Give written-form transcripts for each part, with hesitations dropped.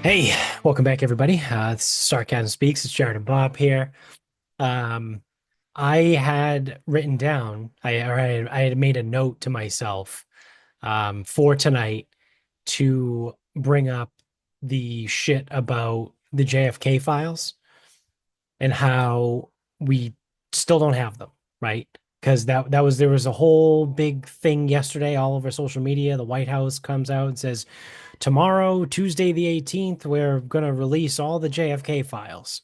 Hey, welcome back, everybody. This is Sarcasm Speaks. It's Jared and Bob here. Um, I had written down, I had made a note to myself for tonight to bring up the shit about the JFK files and how we still don't have them, right? Because there was a whole big thing yesterday all over social media. The White House comes out and says, tomorrow, Tuesday the 18th, we're gonna release all the JFK files.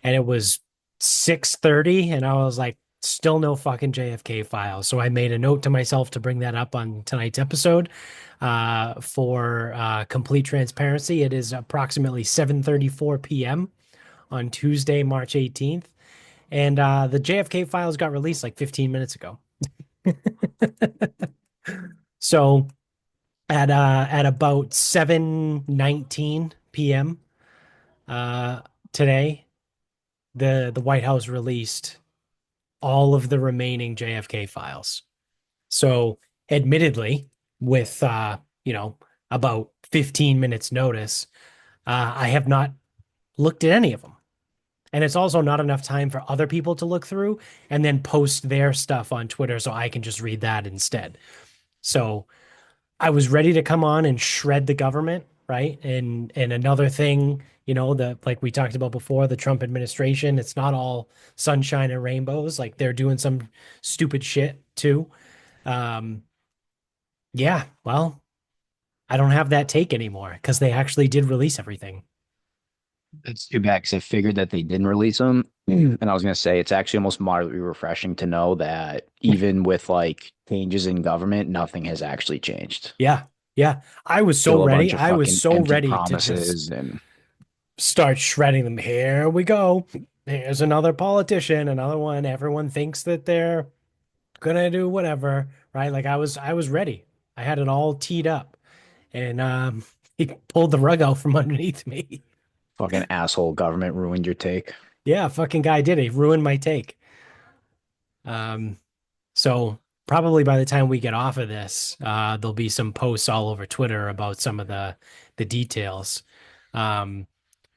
And it was 6:30, and I was like, still no fucking JFK files. So I made a note to myself to bring that up on tonight's episode. For complete transparency, it is approximately 7:34 p.m. on Tuesday, March 18th. And the JFK files got released like 15 minutes ago. So at about 7:19 p.m. uh today, the White House released all of the remaining JFK files. So admittedly, with about 15 minutes notice, I have not looked at any of them. And it's also not enough time for other people to look through and then post their stuff on Twitter so I can just read that instead. So I was ready to come on and shred the government, right? And another thing, the like we talked about before, the Trump administration, it's not all sunshine and rainbows. Like they're doing some stupid shit too. Um, yeah, well, I don't have that take anymore because they actually did release everything. It's too bad because I figured that they didn't release them. And I was going to say it's actually almost moderately refreshing to know that even with like changes in government, nothing has actually changed. Yeah, yeah. I was so Still a ready. bunch of I was fucking so empty ready to just promises and start shredding them. Here we go. Here's another politician, another one. Everyone thinks that they're gonna do whatever, right? Like I was ready. I had it all teed up, and he pulled the rug out from underneath me. fucking asshole government ruined your take. Yeah, fucking guy did it. He ruined my take. Um, so probably by the time we get off of this, there'll be some posts all over Twitter about some of the details. Um,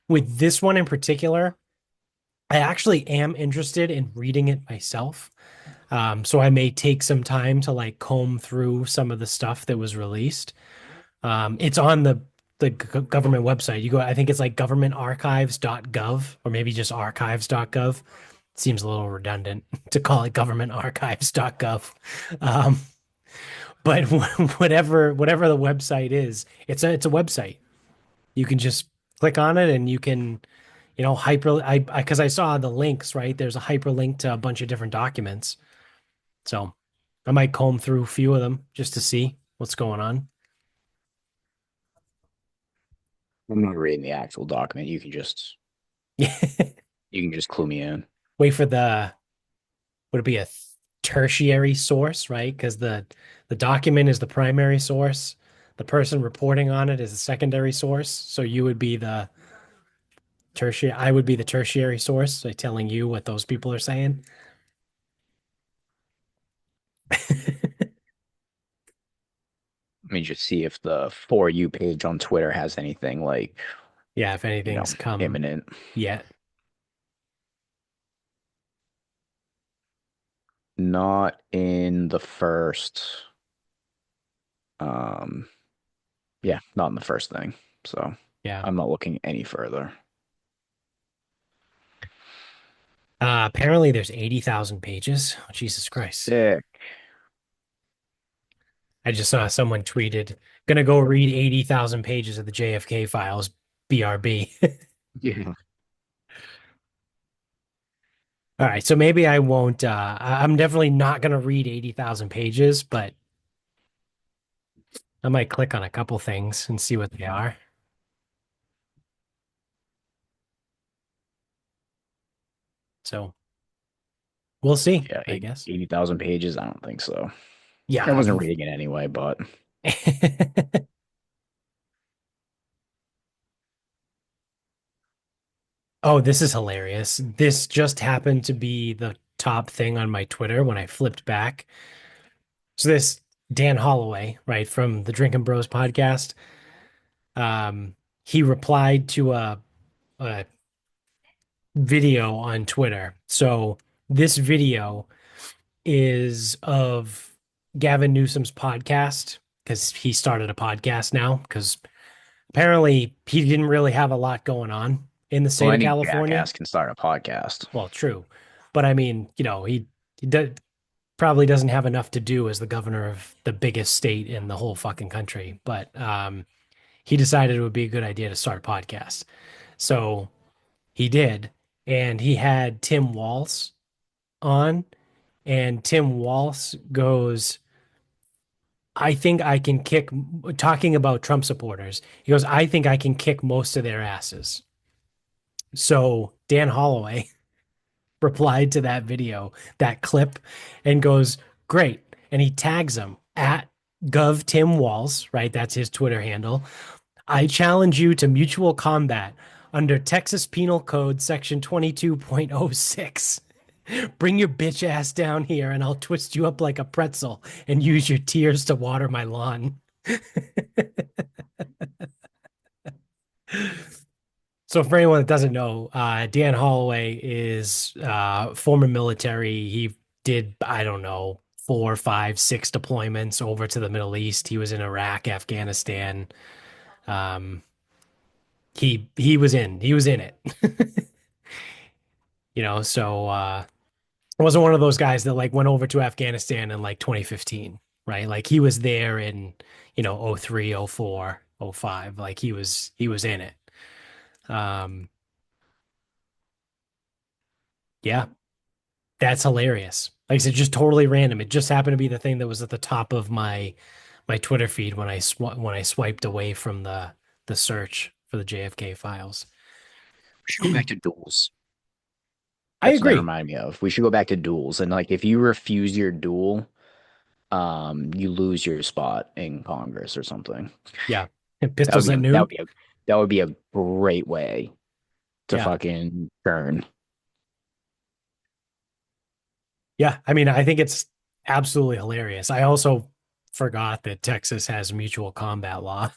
with this one in particular, I actually am interested in reading it myself. So I may take some time to like comb through some of the stuff that was released. It's on the government website. You go, I think it's like governmentarchives.gov or maybe just archives.gov. Seems a little redundant to call it governmentarchives.gov. Um, but whatever the website is, it's a website. You can just click on it and you can, hyper I because I saw the links, right? There's a hyperlink to a bunch of different documents. So I might comb through a few of them just to see what's going on. I'm not reading the actual document. You can just clue me in. Wait for would it be a tertiary source, right? Because the document is the primary source. The person reporting on it is a secondary source. So you would be the tertiary, I would be the tertiary source, like telling you what those people are saying. Let me just see if the For You page on Twitter has anything like, Yeah, if anything's come imminent. yet. Not in the first. Um, yeah, not in the first thing. So Yeah. I'm not looking any further. Apparently there's 80,000 pages. Oh, Jesus Christ. Sick. I just saw someone tweeted, gonna go read 80,000 pages of the JFK files, BRB. Yeah. All right, so maybe I won't I'm definitely not gonna read 80,000 pages, but I might click on a couple things and see what they are. So we'll see, Yeah, I guess. 80,000 pages. I don't think so. I Yeah. wasn't reading it anyway, but Oh, this is hilarious. This just happened to be the top thing on my Twitter when I flipped back. So this Dan Holloway, right, from the Drinking Bros podcast, um, he replied to a video on Twitter. So this video is of Gavin Newsom's podcast because he started a podcast now because apparently he didn't really have a lot going on in the Well, state of any California. jackass can start a podcast. Well, true. But I mean, he probably doesn't have enough to do as the governor of the biggest state in the whole fucking country. But he decided it would be a good idea to start a podcast. So he did. And he had Tim Walz on. And Tim Walz goes, I think I can kick, talking about Trump supporters. He goes, I think I can kick most of their asses. So Dan Holloway replied to that video, that clip, and goes, great. And he tags him at Gov Tim Walls, right? That's his Twitter handle. I challenge you to mutual combat under Texas Penal Code Section 22.06. Bring your bitch ass down here and I'll twist you up like a pretzel and use your tears to water my lawn. So for anyone that doesn't know, Dan Holloway is former military. He did, I don't know, four, five, six deployments over to the Middle East. He was in Iraq, Afghanistan. Um, he was in it. So I wasn't one of those guys that like went over to Afghanistan in like 2015, right? Like he was there in, oh 03, oh 04, oh 05. Like he was in it. Um, yeah. That's hilarious. Like I said, just totally random. It just happened to be the thing that was at the top of my Twitter feed when I swiped away from the search for the JFK files. We should go back to duels. I That's what that agree. reminded me of. We should go back to duels. And like if you refuse your duel, you lose your spot in Congress or something. Yeah. And That would pistols be at a that would noon. be a that would be a great way to Yeah. fucking turn. Yeah. I mean, I think it's absolutely hilarious. I also forgot that Texas has mutual combat law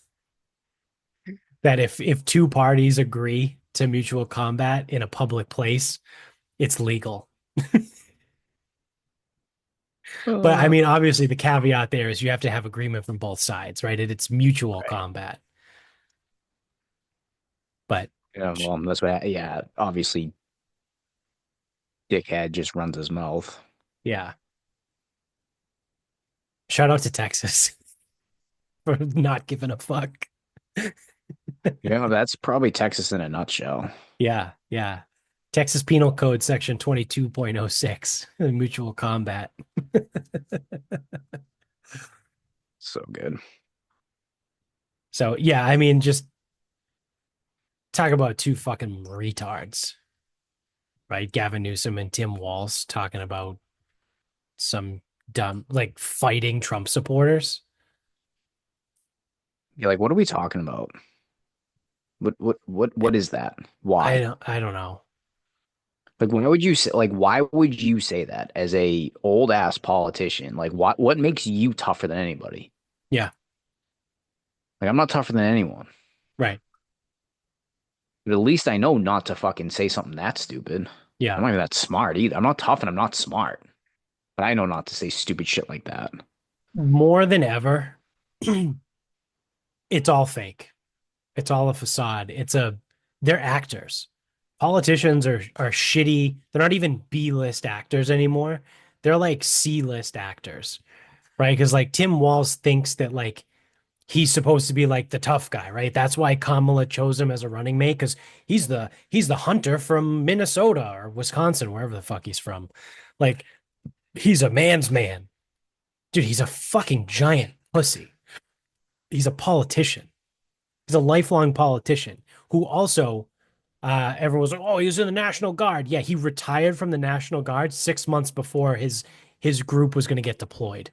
that if two parties agree to mutual combat in a public place, it's legal. But I Uh, mean, obviously, the caveat there is you have to have agreement from both sides, right? It's mutual right. combat. But Yeah, well, that's what. Yeah, obviously, dickhead just runs his mouth. yeah, shout out to Texas for not giving a fuck. Yeah, that's probably Texas in a nutshell. Yeah, yeah. Texas Penal Code Section 22.06, mutual combat. So good. So, yeah, I mean, just talk about two fucking retards, right? Gavin Newsom and Tim Walz talking about some dumb, like fighting Trump supporters. You're like, what are we talking about? What is that? I Why? don't, I don't know. Like, why would you say, like, why would you say that as a old ass politician? Like, what makes you tougher than anybody? Yeah, Like, I'm not tougher than anyone. right. But at least I know not to fucking say something that stupid. I'm Yeah. not even that smart either. I'm not tough and I'm not smart. But I know not to say stupid shit like that. More than ever, it's all fake. It's all a facade. They're actors. Politicians are shitty. They're not even B-list actors anymore. They're like C-list actors, right? Because like Tim Walz thinks that like he's supposed to be like the tough guy, right? That's why Kamala chose him as a running mate because he's the hunter from Minnesota or Wisconsin, wherever the fuck he's from. Like he's a man's man. Dude, he's a fucking giant pussy. He's a politician. He's a lifelong politician who also everyone was like, "Oh, he was in the National Guard." Yeah, he retired from the National Guard 6 months before his group was going to get deployed.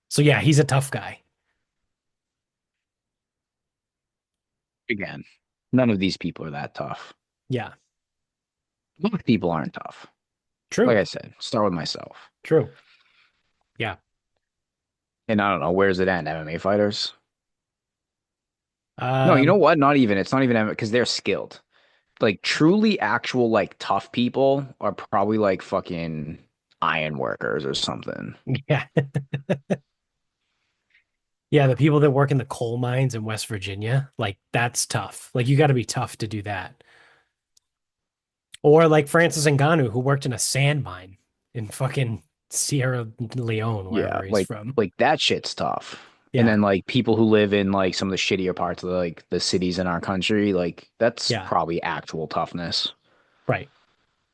So yeah, he's a tough guy. Again, none of these people are that tough. Yeah, Most people aren't tough. Like true, I said, start with myself. true. Yeah, And I don't know, where's it end? MMA fighters? No, you know Um, what? Not even. It's not even because they're skilled. Like truly actual like tough people are probably like fucking iron workers or something. yeah. Yeah, the people that work in the coal mines in West Virginia, like that's tough. Like you got to be tough to do that. Or like Francis Ngannou, who worked in a sand mine in fucking Sierra Leone, Yeah, wherever he's from. like that shit's tough. And Yeah, then like people who live in like some of the shittier parts of like the cities in our country, like that's yeah, probably actual toughness right,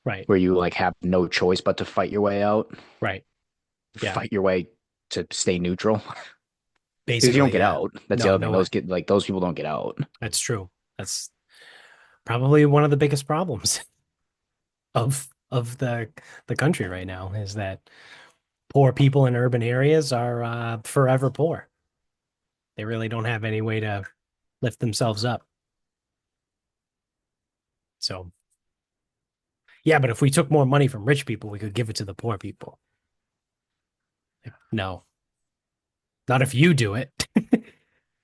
right, where you like have no choice but to fight your way out, right. Yeah, fight your way to stay neutral because you don't basically, get yeah. out. That's the No, other thing. no way. Those people don't get out. That's true. That's probably one of the biggest problems of the country right now is that poor people in urban areas are forever poor. They really don't have any way to lift themselves up. So, yeah, but if we took more money from rich people, we could give it to the poor people. No, not if you do it,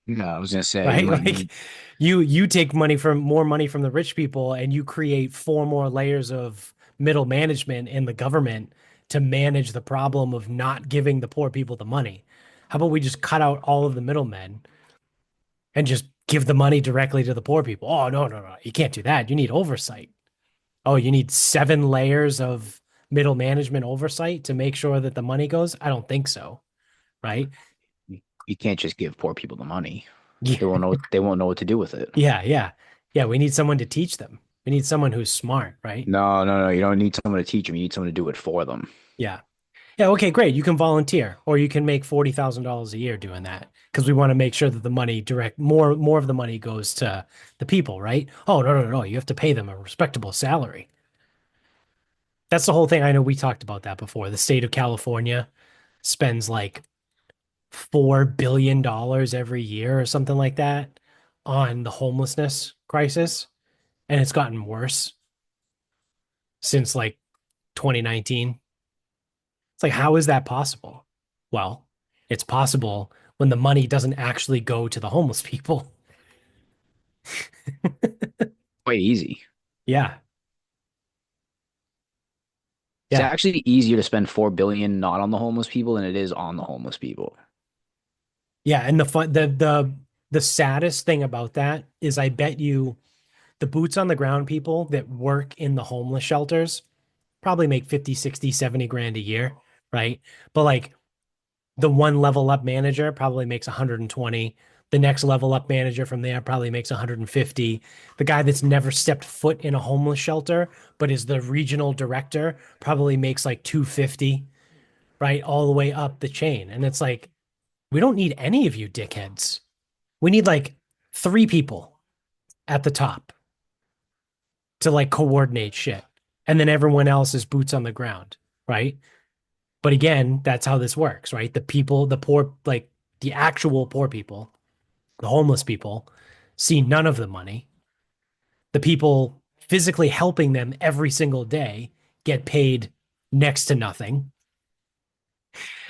No, I was gonna say right? Like you take money from more money from the rich people and you create four more layers of middle management in the government to manage the problem of not giving the poor people the money. How about we just cut out all of the middlemen and just give the money directly to the poor people? Oh, no, no, no. You can't do that. You need oversight. Oh, you need seven layers of middle management oversight to make sure that the money goes? I don't think so, right? you can't just give poor people the money. Yeah, They won't know what to do with it. yeah, yeah. Yeah, we need someone to teach them. We need someone who's smart, right? No, no, no. You don't need someone to teach them. You need someone to do it for them. Yeah. Yeah, okay, great. You can volunteer or you can make $40,000 a year doing that because we want to make sure that the money direct more of the money goes to the people, right? Oh, no, no, no. You have to pay them a respectable salary. That's the whole thing. I know we talked about that before. The state of California spends like $4 billion every year or something like that on the homelessness crisis, and it's gotten worse since like 2019. It's like, how is that possible? Well, it's possible when the money doesn't actually go to the homeless people. Quite easy. Yeah, It's yeah, actually easier to spend 4 billion not on the homeless people than it is on the homeless people. yeah. And the fun, the saddest thing about that is, I bet you the boots on the ground people that work in the homeless shelters probably make 50, 60, 70 grand a year, right? But like the one level up manager probably makes 120. The next level up manager from there probably makes 150. The guy that's never stepped foot in a homeless shelter, but is the regional director, probably makes like 250, right? All the way up the chain. And it's like, we don't need any of you dickheads. We need like three people at the top to like coordinate shit. And then everyone else is boots on the ground, right? But again, that's how this works, right? The people, the poor, like the actual poor people, the homeless people, see none of the money. The people physically helping them every single day get paid next to nothing.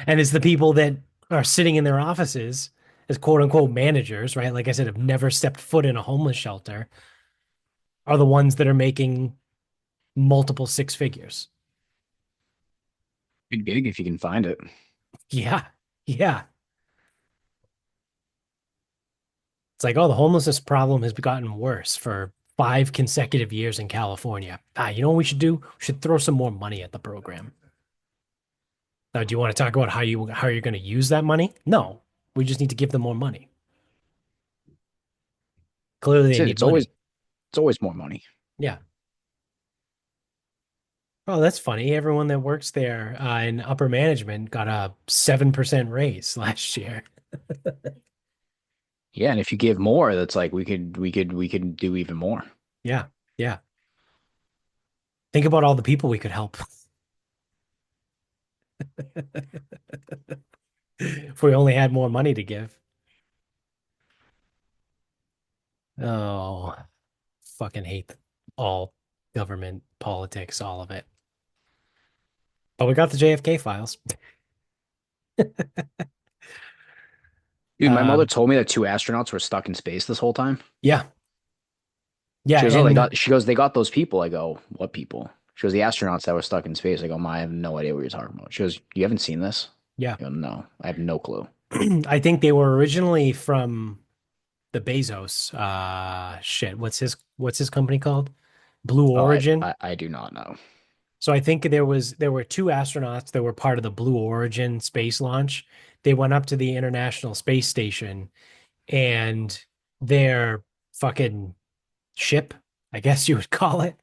And it's the people that are sitting in their offices as quote unquote managers, right? Like I said, have never stepped foot in a homeless shelter, are the ones that are making multiple six figures. Good gig if you can find it. Yeah. Yeah. It's like, oh, the homelessness problem has gotten worse for 5 consecutive years in California. You know what we should do? We should throw some more money at the program. Now, do you want to talk about how you're going to use that money? No, we just need to give them more money. Clearly, That's they it. need money. It's always more money. Yeah. Oh, that's funny. Everyone that works there in upper management got a 7% raise last year. Yeah, and if you give more, that's like we could do even more. Yeah. Yeah. Think about all the people we could help if we only had more money to give. Oh, fucking hate all government politics, all of it. But we got the JFK files. Dude, my mother Um, told me that two astronauts were stuck in space this whole time. yeah, yeah, She goes, "Oh, and she goes, they got those people." I go, "What people?" She goes, "The astronauts that were stuck in space." I go, "Ma, I have no idea what you're talking about." She goes, "You haven't seen this?" yeah, I go, "No, I have no clue." I think they were originally from the Bezos. Shit, what's his company called? Blue Oh, Origin. I do not know. So I think there were two astronauts that were part of the Blue Origin space launch. They went up to the International Space Station and their fucking ship, I guess you would call it.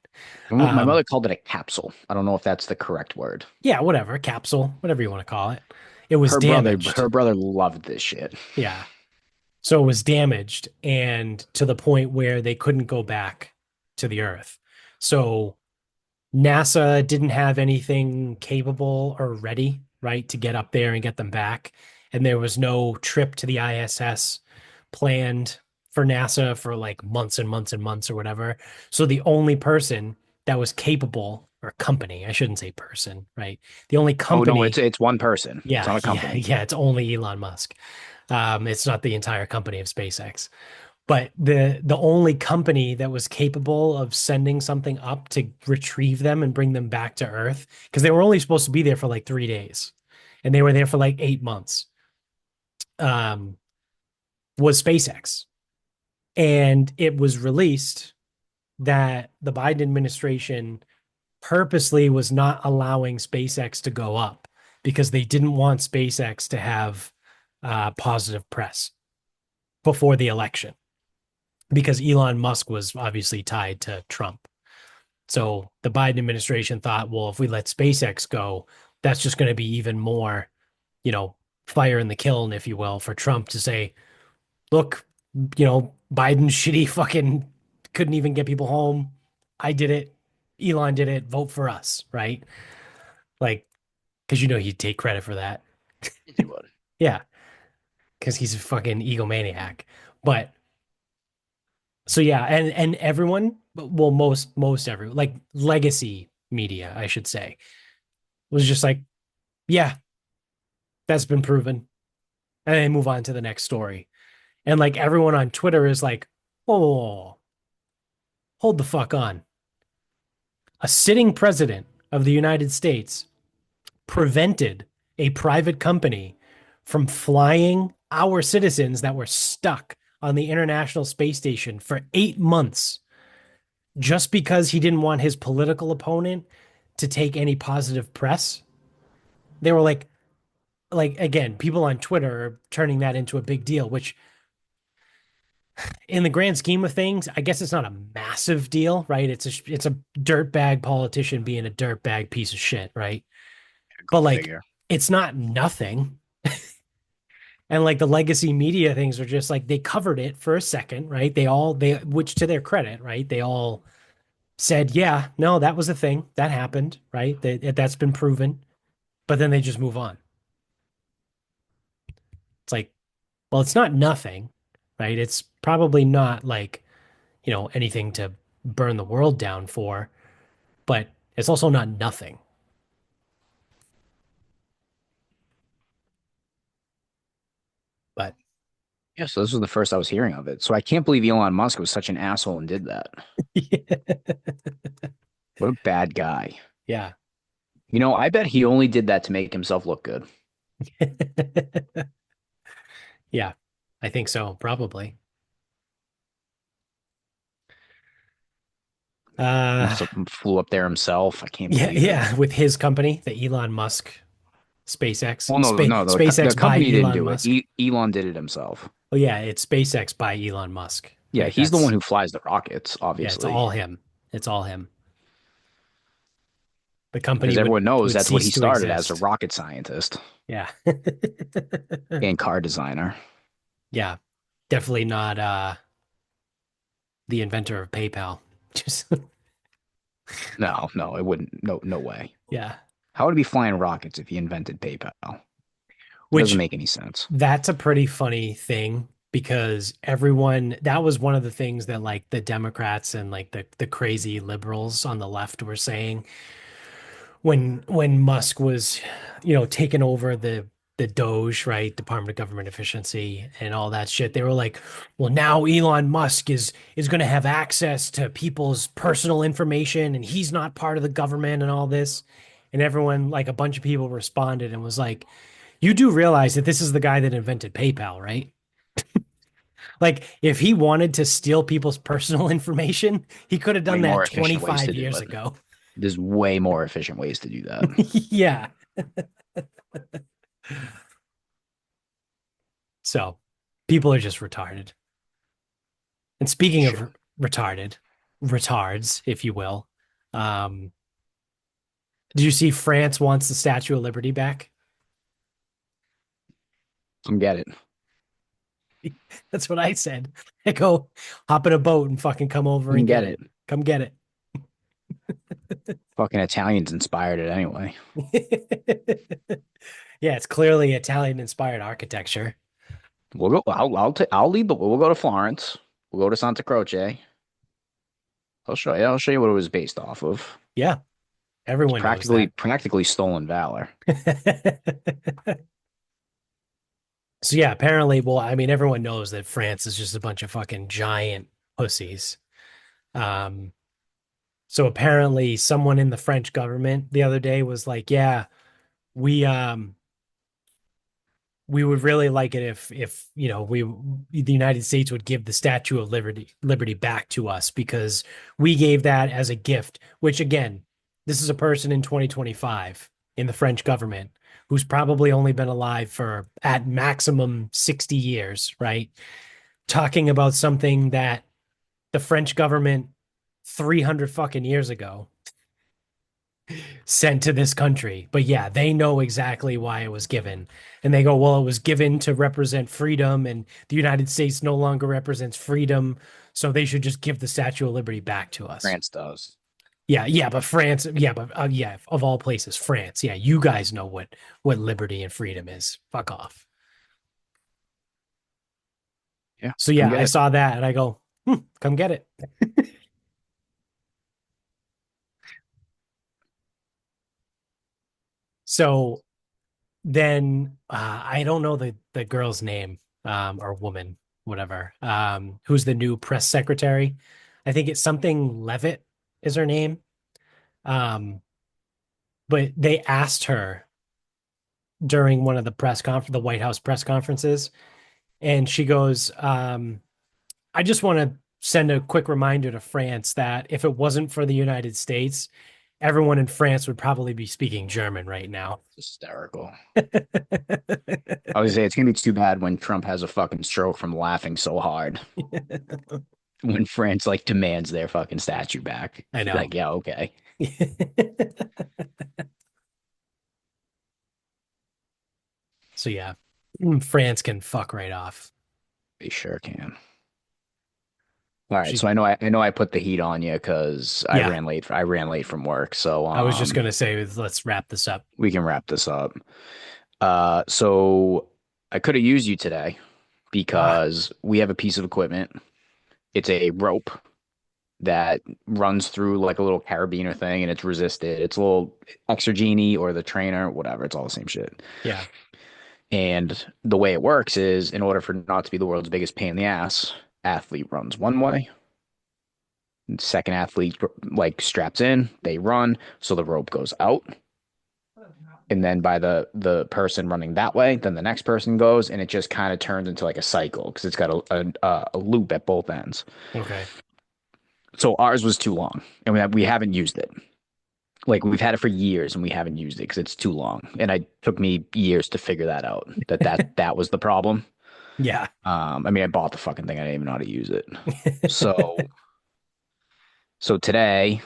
My Um, mother called it a capsule. I don't know if that's the correct word. yeah, whatever, capsule, whatever you want to call it. It was damaged. Her brother loved this shit. Yeah. So it was damaged and to the point where they couldn't go back to the Earth. So NASA didn't have anything capable or ready, right, to get up there and get them back. And there was no trip to the ISS planned for NASA for like months and months and months or whatever. So the only person that was capable, or company, I shouldn't say person, right? The only Oh no, company, it's one person. It's yeah, not a yeah, company. yeah, it's only Elon Musk. It's not the entire company of SpaceX. But the only company that was capable of sending something up to retrieve them and bring them back to Earth, because they were only supposed to be there for like 3 days, and they were there for like 8 months, um, was SpaceX. And it was released that the Biden administration purposely was not allowing SpaceX to go up because they didn't want SpaceX to have positive press before the election because Elon Musk was obviously tied to Trump. So the Biden administration thought, well, if we let SpaceX go, that's just going to be even more, you know, fire in the kiln, if you will, for Trump to say, look, Biden shitty fucking couldn't even get people home. I did it. Elon did it. Vote for us, right? Like, because he'd take credit for that. Yes, he would. Yeah, because he's a fucking egomaniac. But so yeah, and everyone, well, most everyone, like legacy media, I should say, was just like, yeah, that's been proven. And then move on to the next story. And like everyone on Twitter is like, oh, hold the fuck on. A sitting president of the United States prevented a private company from flying our citizens that were stuck on the International Space Station for 8 months just because he didn't want his political opponent to take any positive press. They were like again, people on Twitter are turning that into a big deal, which in the grand scheme of things, I guess it's not a massive deal, right? It's a dirtbag politician being a dirtbag piece of shit, right? Go But like figure. it's not nothing. And like the legacy media things are just like they covered it for a second, right? They which to their credit, right? They all said, "Yeah, no, that was a thing. That happened, right? That's been proven." But then they just move on. It's like, well, it's not nothing, right? It's probably not like, anything to burn the world down for, but it's also not nothing. But Yeah, so this was the first I was hearing of it. So I can't believe Elon Musk was such an asshole and did that. What a bad guy. yeah. You know, I bet he only did that to make himself look good. Yeah. I think so, probably. Uh Flew up there himself. I can't yeah, believe it. yeah, with his company, the Elon Musk SpaceX, Well, no, the SpaceX by company didn't Elon do it. Musk. Elon did it himself. Oh yeah, it's SpaceX by Elon Musk, Yeah, right? he's the one That's who flies the rockets, Yeah, it's obviously, all him. It's all him. The because company everyone knows would that's what he cease to started as, a exist. rocket scientist Yeah. and car designer. Yeah. Definitely not the inventor of PayPal. Just No, no, it wouldn't. No, no way. yeah. How would he be flying rockets if he invented PayPal? It doesn't Which make any sense. that's a pretty funny thing because everyone that was one of the things that like the Democrats and like the crazy liberals on the left were saying when Musk was, taking over the Doge, right? Department of Government Efficiency and all that shit. They were like, well, now Elon Musk is going to have access to people's personal information and he's not part of the government and all this. And everyone, like a bunch of people responded and was like, you do realize that this is the guy that invented PayPal, right? Like, if he wanted to steal people's personal information, he could have Way done that more efficient ways 25 to do years it. ago. There's way more efficient ways to do that. Yeah. So people are just retarded. And speaking of Sure. retarded, retards, if you will, um, did you see France wants the Statue of Liberty back? Come get it. That's what I said. I go hop in a boat and fucking come over Come and get get it. it. Come get Fucking Italians inspired it anyway. it. Yeah, it's clearly Italian inspired architecture. We'll go. I'll lead the. We'll go to Florence. We'll go to Santa Croce. I'll show you. I'll show you what it was based off of. Yeah, It's everyone knows that. practically stolen valor. So yeah, apparently, well, I mean, everyone knows that France is just a bunch of fucking giant pussies. Um, so apparently someone in the French government the other day was like, yeah, we we would really like it if you know we the United States would give the Statue of Liberty back to us because we gave that as a gift, which again, this is a person in 2025 in the French government who's probably only been alive for at maximum 60 years, right? Talking about something that the French government 300 fucking years ago sent to this country. But yeah, they know exactly why it was given. And they go, well, it was given to represent freedom, and the United States no longer represents freedom. So they should just give the Statue of Liberty back to us. France does. Yeah, yeah, but France, yeah, but yeah, of all places, France. Yeah, you guys know what liberty and freedom is. Fuck off. Yeah, So come yeah, get I it. saw that and I go, come get it. So then I don't know the girl's name or woman, whatever, who's the new press secretary. I think it's something Levitt is her name. Um, but they asked her during one of the White House press conferences, and she goes, I just want to send a quick reminder to France that if it wasn't for the United States, everyone in France would probably be speaking German right now. Hysterical. I was gonna say it's gonna be too bad when Trump has a fucking stroke from laughing so hard. When France like demands their fucking statue back. I He's know. like, yeah, okay. So yeah, France can fuck right off. They sure can. All right, She, so I know I put the heat on you because yeah, I ran late from work. So I was just gonna say, let's wrap this up. we can wrap this up. So I could have used you today Ah, because we have a piece of equipment. It's a rope that runs through like a little carabiner thing and it's resisted. It's a little extra genie or the trainer, whatever. It's all the same shit. yeah, And the way it works is in order for not to be the world's biggest pain in the ass, athlete runs one way, second athlete like straps in, they run, so the rope goes out. And then by the person running that way, then the next person goes, and it just kind of turns into like a cycle because it's got a loop at both ends. okay, So ours was too long, and we haven't used it. Like we've had it for years, and we haven't used it because it's too long. And it took me years to figure that out. That was the problem. yeah, I mean, I bought the fucking thing. I didn't even know how to use it. So so today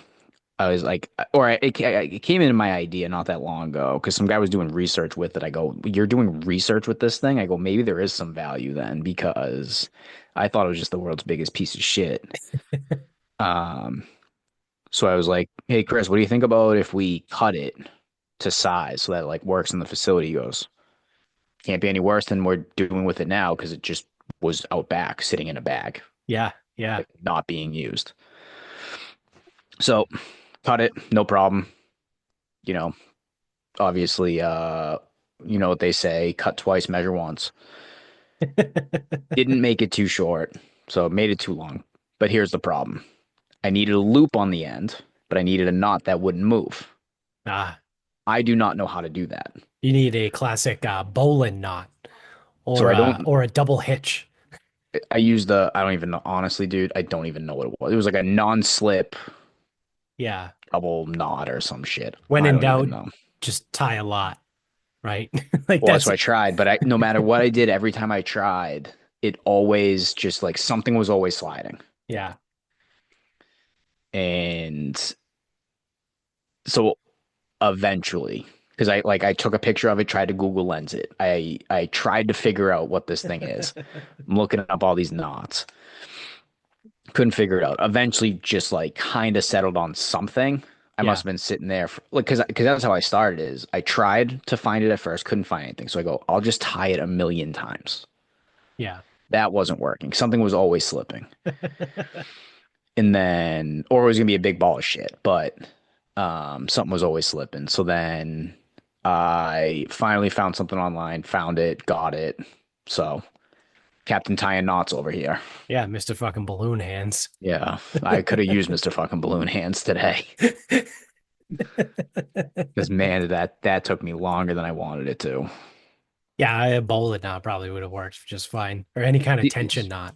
I was like, it came into my idea not that long ago because some guy was doing research with it. I go, you're doing research with this thing? I go, maybe there is some value then because I thought it was just the world's biggest piece of shit. Um, so I was like, hey, Chris, what do you think about if we cut it to size so that it like works in the facility? He goes, can't be any worse than we're doing with it now because it just was out back sitting in a bag, yeah, yeah, like not being used. So cut it, no problem. You know, obviously, You know what they say, cut twice, measure once. Didn't make it too short, so it made it too long. But here's the problem. I needed a loop on the end, but I needed a knot that wouldn't move. Ah, I do not know how to do that. you need a classic bowline knot So I don't, or a double hitch. I used I don't even know, honestly, dude, I don't even know what it was. It was like a non-slip Yeah. double knot or some shit. When I in don't doubt, even know. just tie a lot, right? Like Well, that's that's what I tried, but no matter what I did, every time I tried, it always just like something was always sliding. yeah, And so eventually, because I took a picture of it, tried to Google Lens it. I tried to figure out what this thing is. I'm looking up all these knots. Couldn't figure it out. Eventually, just like kind of settled on something. I must yeah, have been sitting there for, like because that's how I started. Is I tried to find it at first, couldn't find anything. So I go, I'll just tie it a million times. yeah. That wasn't working. Something was always slipping. And then or it was gonna be a big ball of shit, but something was always slipping. So then I finally found something online, found it, got it. So Captain Tying Knots over here. Yeah, Mr. fucking Balloon Hands. Yeah, I could have used Mr. Fucking Balloon Hands today. Because man, that took me longer than I wanted it to. Yeah, a bowline knot probably would have worked just fine. Or any kind of See, tension knot.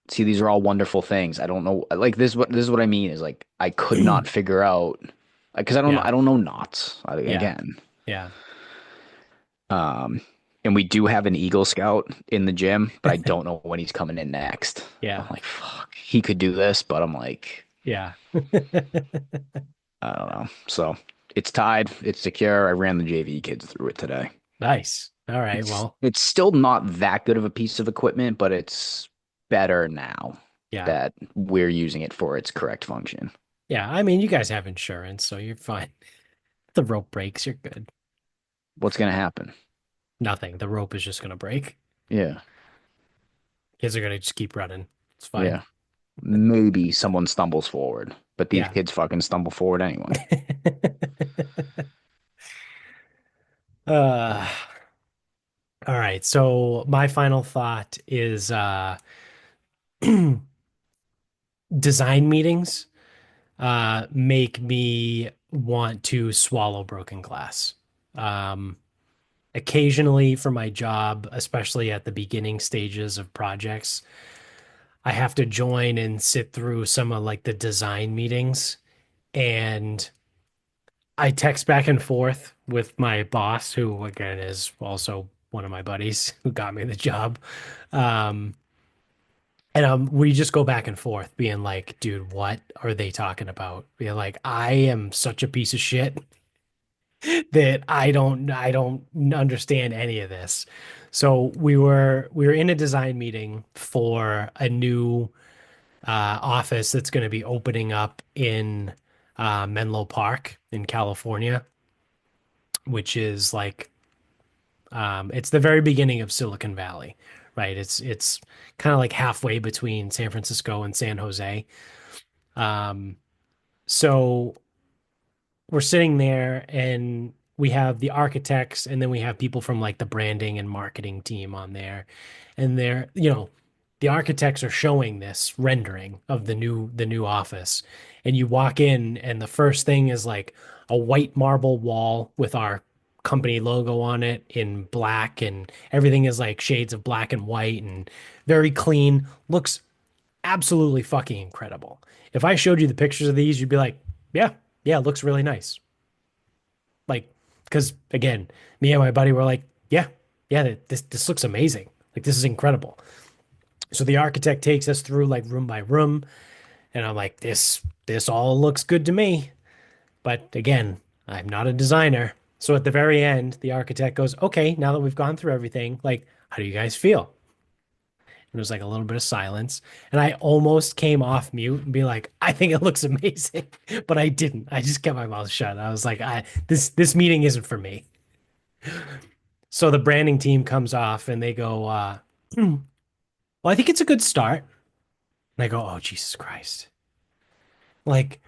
see, these are all wonderful things. I don't know, like this is what I mean is like I could not figure out because Yeah, I don't know knots yeah, again. yeah. Um, and we do have an Eagle Scout in the gym, but I don't know when he's coming in next. I'm Yeah, like, fuck, he could do this, but I'm like, yeah. I don't know. So it's tied, it's secure. I ran the JV kids through it today. Nice. All right. It's Well, it's still not that good of a piece of equipment, but it's better now yeah. that we're using it for its correct function. Yeah. I mean, you guys have insurance, so you're fine. The rope breaks, you're good. What's gonna happen? Nothing. The rope is just gonna break. Yeah, Kids are gonna just keep running. It's fine. yeah. Maybe someone stumbles forward, but these Yeah. kids fucking stumble forward anyway. Uh, all right. So my final thought is design meetings make me want to swallow broken glass. Um, Occasionally for my job, especially at the beginning stages of projects, I have to join and sit through some of like the design meetings. And I text back and forth with my boss, who again is also one of my buddies who got me the job. Um, and we just go back and forth, being like, dude, what are they talking about? Being like, I am such a piece of shit that I don't understand any of this. So we were in a design meeting for a new office that's going to be opening up in Menlo Park in California, which is like it's the very beginning of Silicon Valley, right? It's kind of like halfway between San Francisco and San Jose. Um, so we're sitting there and we have the architects and then we have people from like the branding and marketing team on there. And they're, the architects are showing this rendering of the new office. And you walk in and the first thing is like a white marble wall with our company logo on it in black and everything is like shades of black and white and very clean. Looks absolutely fucking incredible. If I showed you the pictures of these, you'd be like, yeah, yeah, it looks really nice. Like, because again, me and my buddy were like, yeah, yeah, this looks amazing. Like, this is incredible. So the architect takes us through like room by room, and I'm like, this all looks good to me. But again, I'm not a designer. So at the very end, the architect goes, okay, now that we've gone through everything, like, how do you guys feel? There was like a little bit of silence, and I almost came off mute and be like, "I think it looks amazing," but I didn't. I just kept my mouth shut. I was like, this meeting isn't for me." So the branding team comes off and they go, "Well, I think it's a good start." And I go, "Oh, Jesus Christ!" Like,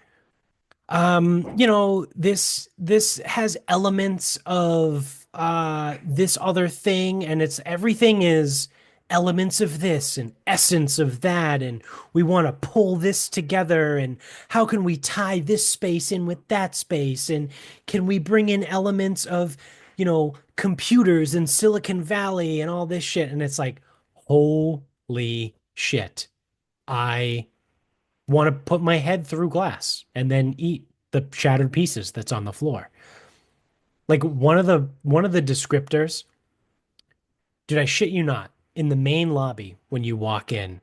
this has elements of this other thing, and it's everything is elements of this and essence of that, and we want to pull this together, and how can we tie this space in with that space, and can we bring in elements of, computers and Silicon Valley and all this shit, and it's like, holy shit. I want to put my head through glass and then eat the shattered pieces that's on the floor. Like one of the descriptors, did I shit you not? In the main lobby, when you walk in,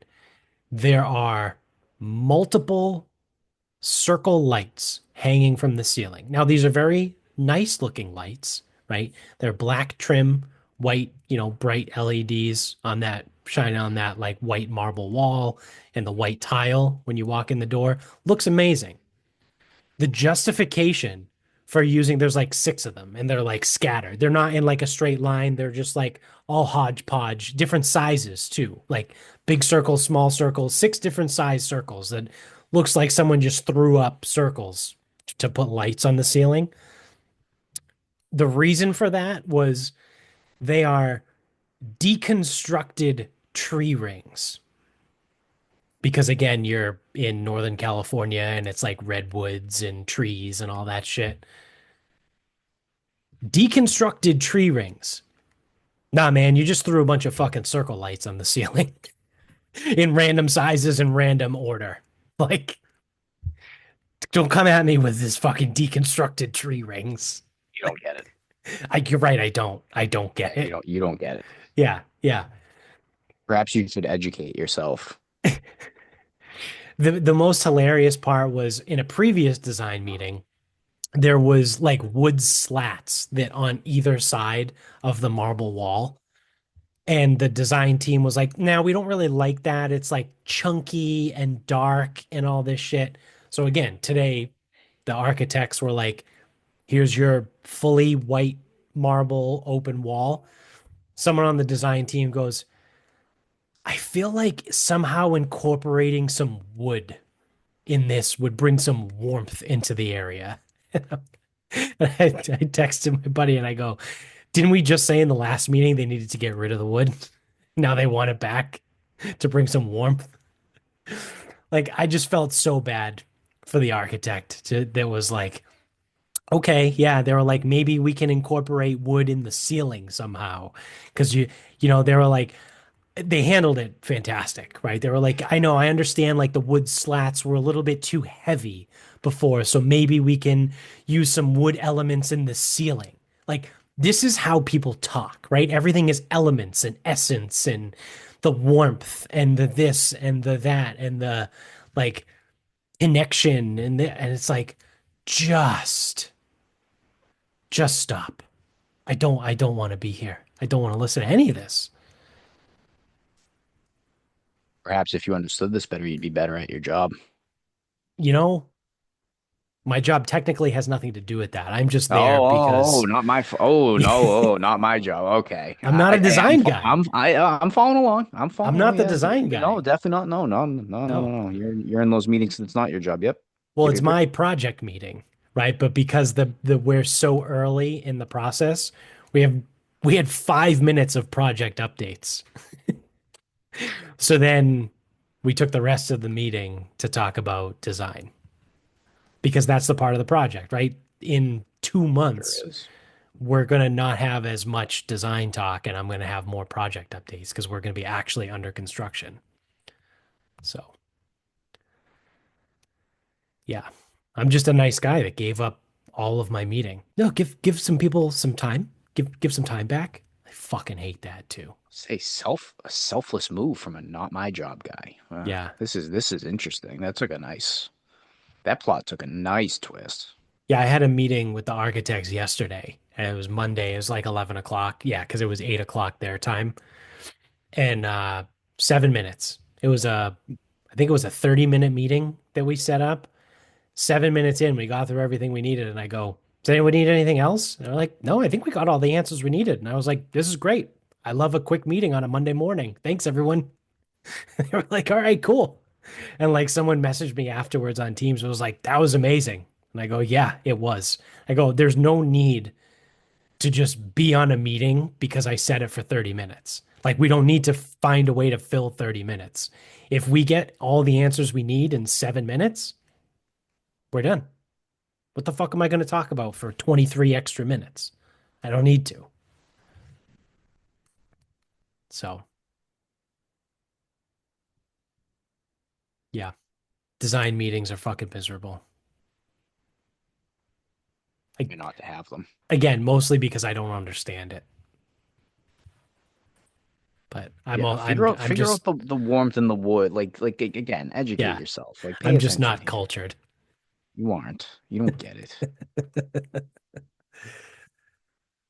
there are multiple circle lights hanging from the ceiling. Now, these are very nice looking lights, right? They're black trim, white, bright LEDs on that, shining on that like white marble wall and the white tile when you walk in the door. Looks amazing. The justification for using, there's like six of them and they're like scattered. They're not in like a straight line. They're just like all hodgepodge, different sizes too. Like big circles, small circles, six different size circles that looks like someone just threw up circles to put lights on the ceiling. The reason for that was they are deconstructed tree rings. Because again, you're in Northern California and it's like redwoods and trees and all that shit. Deconstructed tree rings. Nah, man, you just threw a bunch of fucking circle lights on the ceiling in random sizes and random order. Like, don't come at me with this fucking deconstructed tree rings. You don't get it. You're right, I don't. I don't Yeah, get it. you don't get it. Yeah, yeah. Perhaps you should educate yourself. The most hilarious part was in a previous design meeting, there was like wood slats that on either side of the marble wall. And the design team was like, "No, we don't really like that. It's like chunky and dark and all this shit." So again, today the architects were like, "Here's your fully white marble open wall." Someone on the design team goes, "I feel like somehow incorporating some wood in this would bring some warmth into the area." I texted my buddy and I go, "Didn't we just say in the last meeting they needed to get rid of the wood? Now they want it back to bring some warmth." Like I just felt so bad for the architect that was like, okay, yeah, they were like, maybe we can incorporate wood in the ceiling somehow. Because they were like, they handled it fantastic, right? They were like, I know, I understand like the wood slats were a little bit too heavy before, so maybe we can use some wood elements in the ceiling. Like this is how people talk, right? Everything is elements and essence and the warmth and the this and the that and the like connection and it's like just just stop. I don't want to be here. I don't want to listen to any of this. Perhaps if you understood this better, you'd be better at your job. You know, my job technically has nothing to do with that. I'm just there Oh, because not my. Oh no, oh, not my job. Okay, I'm not a I'm, design guy. I'm following along. I'm I'm following not along. the Yeah, design no, guy. definitely not. No, no, no, no, No. no, no. You're in those meetings. It's not your job. Yep. Well, Give you it's a break. my project meeting, right? But because the we're so early in the process, we have we had 5 minutes of project updates. So then we took the rest of the meeting to talk about design because that's the part of the project, right? In two Sure months, is. we're going to not have as much design talk and I'm going to have more project updates because we're going to be actually under construction. So, yeah, I'm just a nice guy that gave up all of my meeting. No, give some people some time. Give some time back. I fucking hate that too. Say a selfless move from a not my job guy. Yeah. This is interesting. That plot took a nice twist. Yeah, I had a meeting with the architects yesterday and it was Monday. It was like 11 o'clock. Yeah, because it was 8 o'clock their time. And 7 minutes. I think it was a 30-minute meeting that we set up. 7 minutes in, we got through everything we needed. And I go, does anyone need anything else? And they're like, no, I think we got all the answers we needed. And I was like, this is great. I love a quick meeting on a Monday morning. Thanks, everyone. They were like, all right, cool. And like someone messaged me afterwards on Teams and was like, that was amazing. And I go, yeah, it was. I go, there's no need to just be on a meeting because I set it for 30 minutes. Like we don't need to find a way to fill 30 minutes. If we get all the answers we need in 7 minutes, we're done. What the fuck am I going to talk about for 23 extra minutes? I don't need to. So, yeah, design meetings are fucking miserable. I, Maybe not to have them. again, mostly because I don't understand it. But Yeah, I'm figure out just the warmth in the wood. Again, educate yeah, yourself. Like pay I'm just attention not here. cultured. You aren't. You don't get it.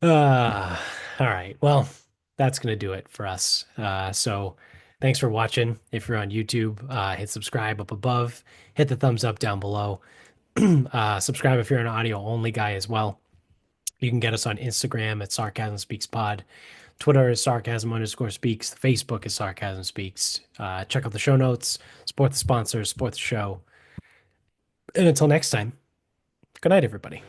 Uh, all right. Well, that's gonna do it for us. So thanks for watching. If you're on YouTube, hit subscribe up above, hit the thumbs up down below. Subscribe if you're an audio only guy as well. You can get us on Instagram at Sarcasm Speaks Pod. Twitter is Sarcasm underscore speaks. Facebook is Sarcasm Speaks. Check out the show notes, support the sponsors, support the show. And until next time, good night, everybody.